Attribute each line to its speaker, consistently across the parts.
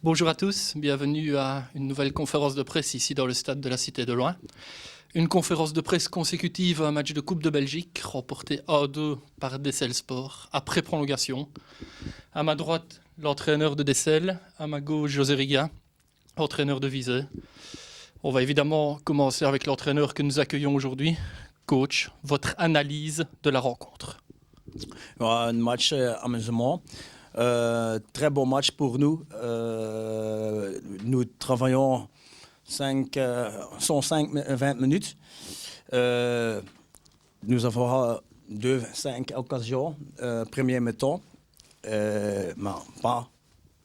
Speaker 1: Bonjour à tous, bienvenue à une nouvelle conférence de presse ici dans le stade de la Cité de Loing. Une conférence de presse consécutive à un match de Coupe de Belgique remporté 1-2 par Dessel Sport après prolongation. À ma droite, l'entraîneur de Dessel, à ma gauche, José Riga, entraîneur de Visé. On va évidemment commencer avec l'entraîneur que nous accueillons aujourd'hui. Coach, votre analyse de la rencontre.
Speaker 2: Un match amusement. Très bon match pour nous. Nous travaillons 20 minutes. Nous avons 5 occasions, premier mi-temps. Mais pas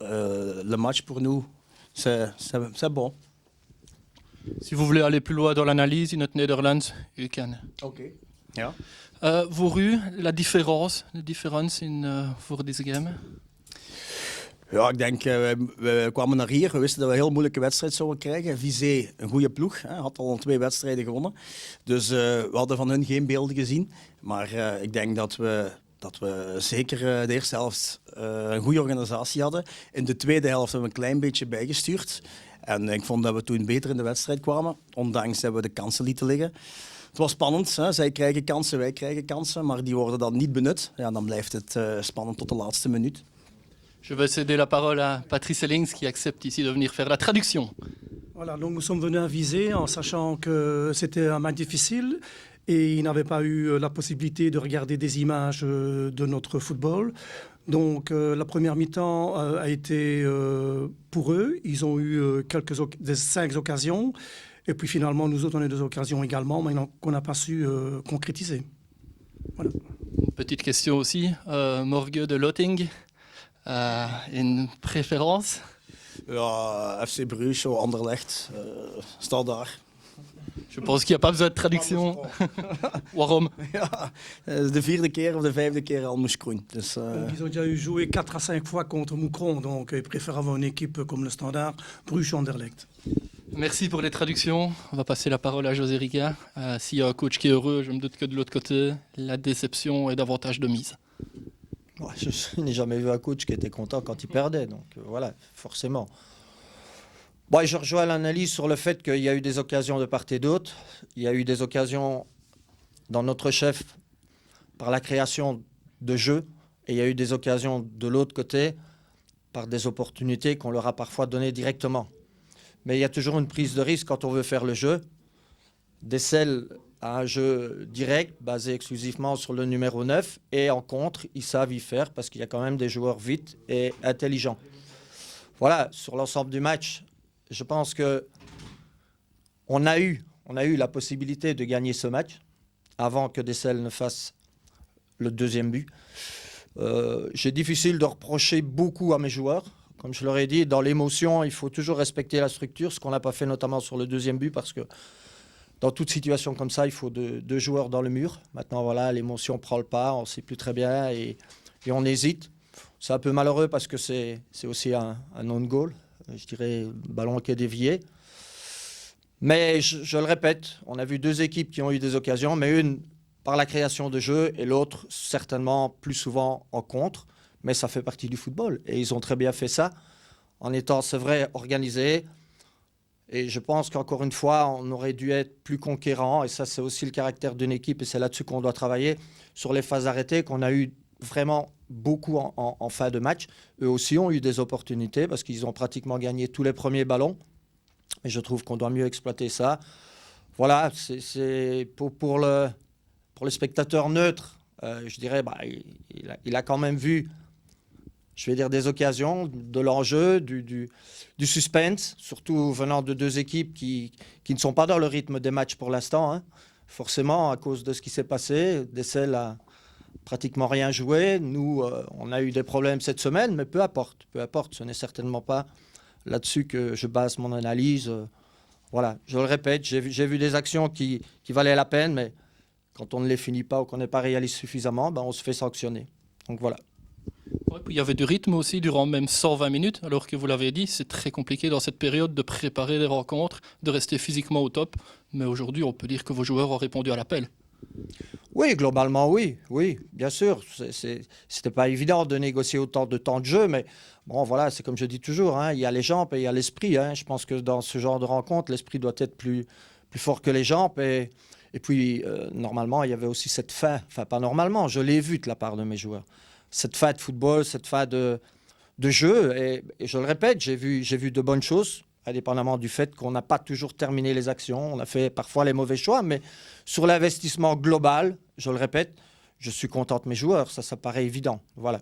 Speaker 2: le match pour nous, c'est bon.
Speaker 1: Si vous voulez aller plus loin dans l'analyse, in het Nederlands, u kan.
Speaker 2: Oké. Ja.
Speaker 1: Voor u, de difference voor deze game?
Speaker 2: Ja, ik denk, we kwamen naar hier. We wisten dat we een heel moeilijke wedstrijd zouden krijgen. Visé, een goede ploeg, had al 2 wedstrijden gewonnen. Dus we hadden van hun geen beelden gezien. Maar ik denk dat we zeker de eerste helft een goede organisatie hadden. In de tweede helft hebben we een klein beetje bijgestuurd. En ik vond dat we toen beter in de wedstrijd kwamen, ondanks dat we de kansen lieten liggen. Het was spannend, hè? Zij krijgen kansen, wij krijgen kansen, maar die worden dan niet benut. Ja, dan blijft het spannend tot de laatste minuut.
Speaker 1: Je vais céder la parole à Patrice Ellings qui accepte ici de venir faire la traduction.
Speaker 3: Voilà, donc nous sommes venus à Visé en sachant que c'était un match difficile et ils n'avaient pas eu la possibilité de regarder des images de notre football. Donc la première mi-temps a été pour eux. Ils ont eu 5 occasions. Et puis finalement, nous autres, on a eu 2 occasions également, mais qu'on n'a pas su concrétiser. Voilà.
Speaker 1: Une petite question aussi. Morgue de Lotting, une préférence?
Speaker 2: Ja, FC Bruges of Anderlecht, staat daar.
Speaker 1: Je pense qu'il n'y a pas besoin de traduction. Waarom?
Speaker 2: Ja, de 4e keer of de 5e keer al Moeskroen. Dus,
Speaker 3: Ils ont déjà eu joué 4 à 5 fois contre Moucron, donc ils préfèrent avoir une équipe comme le Standard, Bruges ou Anderlecht.
Speaker 1: Merci pour les traductions. On va passer la parole à José Riga. S'il y a un coach qui est heureux, je me doute que de l'autre côté, la déception est davantage de mise.
Speaker 4: Ouais, je n'ai jamais vu un coach qui était content quand il perdait, donc voilà, forcément. Bon, je rejoins l'analyse sur le fait qu'il y a eu des occasions de part et d'autre. Il y a eu des occasions dans notre chef par la création de jeux, et il y a eu des occasions de l'autre côté par des opportunités qu'on leur a parfois données directement. Mais il y a toujours une prise de risque quand on veut faire le jeu. Dessel a un jeu direct, basé exclusivement sur le numéro 9. Et en contre, ils savent y faire parce qu'il y a quand même des joueurs vite et intelligents. Voilà, sur l'ensemble du match, je pense qu'on a eu la possibilité de gagner ce match avant que Dessel ne fasse le 2e but. C'est difficile de reprocher beaucoup à mes joueurs. Comme je leur ai dit, dans l'émotion, il faut toujours respecter la structure, ce qu'on n'a pas fait notamment sur le 2e but, parce que dans toute situation comme ça, il faut 2 joueurs dans le mur. Maintenant, voilà, l'émotion prend le pas, on ne sait plus très bien et on hésite. C'est un peu malheureux parce que c'est aussi un on-goal, je dirais, ballon qui est dévié. Mais je le répète, on a vu 2 équipes qui ont eu des occasions, mais une par la création de jeu et l'autre certainement plus souvent en contre. Mais ça fait partie du football. Et ils ont très bien fait ça, en étant, c'est vrai, organisés. Et je pense qu'encore une fois, on aurait dû être plus conquérant. Et ça, c'est aussi le caractère d'une équipe. Et c'est là-dessus qu'on doit travailler, sur les phases arrêtées, qu'on a eu vraiment beaucoup en fin de match. Eux aussi ont eu des opportunités, parce qu'ils ont pratiquement gagné tous les premiers ballons. Et je trouve qu'on doit mieux exploiter ça. Voilà, c'est pour le spectateur neutre, je dirais, il a quand même vu, je vais dire, des occasions, de l'enjeu, du suspense, surtout venant de 2 équipes qui ne sont pas dans le rythme des matchs pour l'instant. Hein. Forcément, à cause de ce qui s'est passé, Dessel a pratiquement rien joué. Nous, on a eu des problèmes cette semaine, mais peu importe. Ce n'est certainement pas là-dessus que je base mon analyse. Voilà, je le répète, j'ai vu des actions qui valaient la peine, mais quand on ne les finit pas ou qu'on n'est pas réaliste suffisamment, on se fait sanctionner. Donc voilà.
Speaker 1: Ouais, puis il y avait du rythme aussi durant même 120 minutes, alors que vous l'avez dit, c'est très compliqué dans cette période de préparer des rencontres, de rester physiquement au top. Mais aujourd'hui, on peut dire que vos joueurs ont répondu à l'appel.
Speaker 4: Oui, globalement, oui, bien sûr. C'était pas évident de négocier autant de temps de jeu, mais bon, voilà, c'est comme je dis toujours, hein, il y a les jambes et il y a l'esprit. Hein. Je pense que dans ce genre de rencontre, l'esprit doit être plus fort que les jambes. Et puis, normalement, il y avait aussi cette faim, enfin pas normalement, je l'ai vu de la part de mes joueurs. Cette faim de football, cette faim de jeu. Et je le répète, j'ai vu de bonnes choses, indépendamment du fait qu'on n'a pas toujours terminé les actions. On a fait parfois les mauvais choix, mais sur l'investissement global, je le répète, je suis content de mes joueurs. Ça paraît évident. Voilà.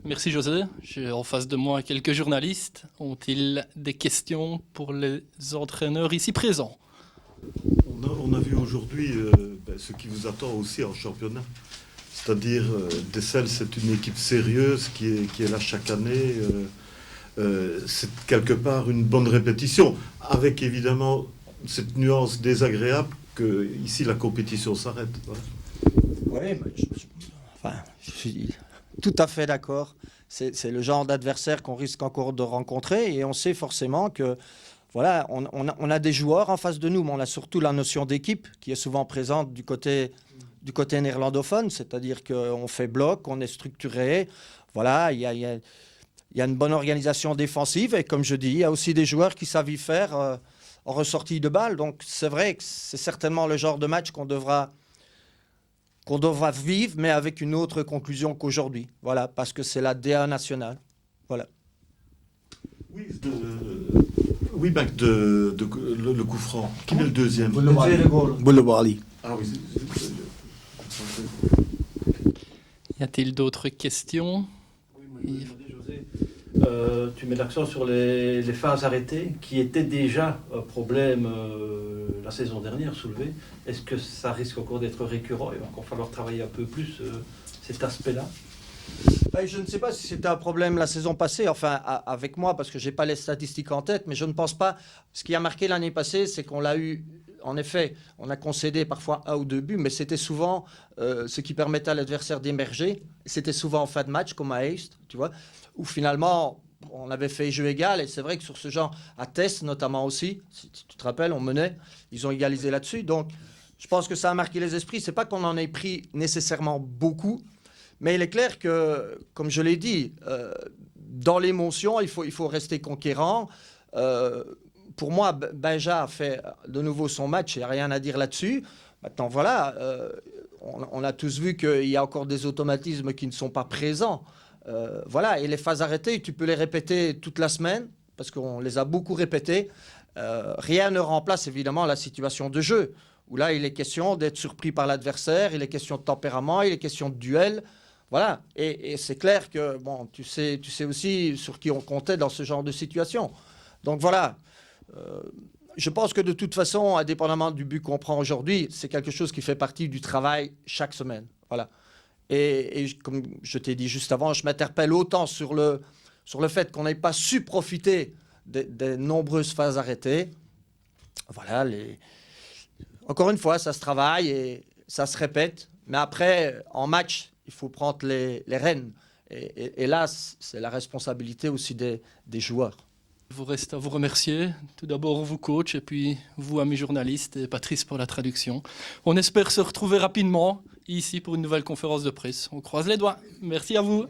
Speaker 1: Merci José. J'ai en face de moi quelques journalistes. Ont-ils des questions pour les entraîneurs ici présents?
Speaker 5: On a vu aujourd'hui ce qui vous attend aussi en championnat. C'est-à-dire, Dessel, c'est une équipe sérieuse qui est là chaque année. C'est quelque part une bonne répétition, avec évidemment cette nuance désagréable que ici la compétition s'arrête. Voilà.
Speaker 4: Oui, je suis tout à fait d'accord. C'est le genre d'adversaire qu'on risque encore de rencontrer et on sait forcément que voilà, on a des joueurs en face de nous, mais on a surtout la notion d'équipe qui est souvent présente du côté néerlandophone, c'est-à-dire qu'on fait bloc, on est structuré. Voilà, il y a une bonne organisation défensive et comme je dis, il y a aussi des joueurs qui savent y faire en ressortie de balle. Donc c'est vrai que c'est certainement le genre de match qu'on devra vivre, mais avec une autre conclusion qu'aujourd'hui. Voilà, parce que c'est la DA nationale. Voilà.
Speaker 5: Oui, le coup franc. Qui est le deuxième?
Speaker 2: Boulevard.
Speaker 5: Ah oui.
Speaker 1: Y a-t-il d'autres questions?
Speaker 6: Oui, José, tu mets l'accent sur les phases arrêtées qui étaient déjà un problème la saison dernière soulevé. Est-ce que ça risque encore d'être récurrent? Il va encore falloir travailler un peu plus cet aspect-là?
Speaker 4: Je ne sais pas si c'était un problème la saison passée, enfin avec moi, parce que je n'ai pas les statistiques en tête, mais je ne pense pas. Ce qui a marqué l'année passée, c'est qu'on l'a eu, en effet, on a concédé parfois 1 ou 2 buts, mais c'était souvent ce qui permettait à l'adversaire d'émerger. C'était souvent en fin de match, comme à Heist, tu vois, où finalement, on avait fait jeu égal, et c'est vrai que sur ce genre, à Test notamment aussi, si tu te rappelles, on menait, ils ont égalisé là-dessus, donc je pense que ça a marqué les esprits. C'est pas qu'on en ait pris nécessairement beaucoup, mais il est clair que, comme je l'ai dit, dans l'émotion, il faut rester conquérant. Pour moi, Benja a fait de nouveau son match, il n'y a rien à dire là-dessus. Maintenant, voilà, on a tous vu qu'il y a encore des automatismes qui ne sont pas présents. Voilà, et les phases arrêtées, tu peux les répéter toute la semaine, parce qu'on les a beaucoup répétées. Rien ne remplace évidemment la situation de jeu, où là, il est question d'être surpris par l'adversaire, il est question de tempérament, il est question de duel. Voilà, et c'est clair que bon, tu sais aussi sur qui on comptait dans ce genre de situation. Donc voilà, je pense que de toute façon, indépendamment du but qu'on prend aujourd'hui, c'est quelque chose qui fait partie du travail chaque semaine. Voilà. Et comme je t'ai dit juste avant, je m'interpelle autant sur le fait qu'on n'ait pas su profiter des nombreuses phases arrêtées. Voilà, encore une fois, ça se travaille et ça se répète. Mais après, en match, il faut prendre les rênes. Et là, c'est la responsabilité aussi des joueurs.
Speaker 1: Il vous reste à vous remercier. Tout d'abord, vous, coach, et puis vous, amis journalistes, et Patrice pour la traduction. On espère se retrouver rapidement ici pour une nouvelle conférence de presse. On croise les doigts. Merci à vous.